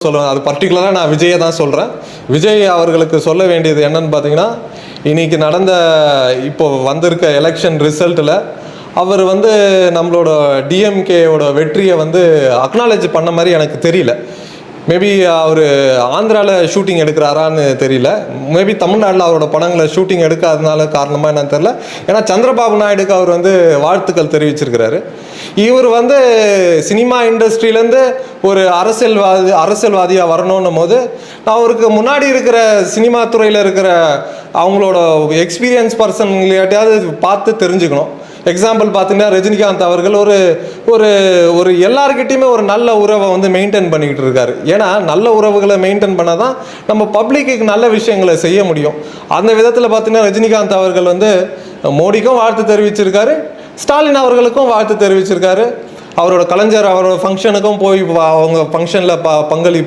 சொல்லுவேன். அது பர்டிகுலராக நான் விஜயை தான் சொல்கிறேன். விஜய் அவர்களுக்கு சொல்ல வேண்டியது என்னன்னு பார்த்தீங்கன்னா, இன்றைக்கி நடந்த இப்போ வந்திருக்க எலெக்ஷன் ரிசல்ட்டில் அவர் வந்து நம்மளோட டிஎம்கேயோட வெற்றியை வந்து அக்னாலேஜ் பண்ண மாதிரி எனக்கு தெரியல. மேபி அவர் ஆந்திராவில் ஷூட்டிங் எடுக்கிறாரான்னு தெரியல. மேபி தமிழ்நாட்டில் அவரோட படங்களை ஷூட்டிங் எடுக்காதனால காரணமாக என்னன்னு தெரியல. ஏன்னா சந்திரபாபு நாயுடுக்கு அவர் வந்து வாழ்த்துக்கள் தெரிவிச்சிருக்கிறாரு. இவர் வந்து சினிமா இண்டஸ்ட்ரியிலேருந்து ஒரு அரசியல்வாதியாக வரணுன்னும் போது அவருக்கு முன்னாடி இருக்கிற சினிமா துறையில் இருக்கிற அவங்களோட எக்ஸ்பீரியன்ஸ் பர்சன்களையாட்டையாவது பார்த்து தெரிஞ்சுக்கணும். எக்ஸாம்பிள் பார்த்தீங்கன்னா ரஜினிகாந்த் அவர்கள் ஒரு ஒரு ஒரு எல்லாருக்கிட்டையுமே ஒரு நல்ல உறவை வந்து மெயின்டைன் பண்ணிக்கிட்டு இருக்காரு. ஏன்னா நல்ல உறவுகளை மெயின்டைன் பண்ணால் தான் நம்ம பப்ளிக்கு நல்ல விஷயங்களை செய்ய முடியும். அந்த விதத்தில் பார்த்தீங்கன்னா ரஜினிகாந்த் அவர்கள் வந்து மோடிக்கும் வாழ்த்து தெரிவிச்சிருக்காரு, ஸ்டாலின் அவர்களுக்கும் வாழ்த்து தெரிவிச்சிருக்காரு. அவரோட கலைஞர் அவரோட ஃபங்க்ஷனுக்கும் போய் அவங்க ஃபங்க்ஷனில் பங்களிப்பு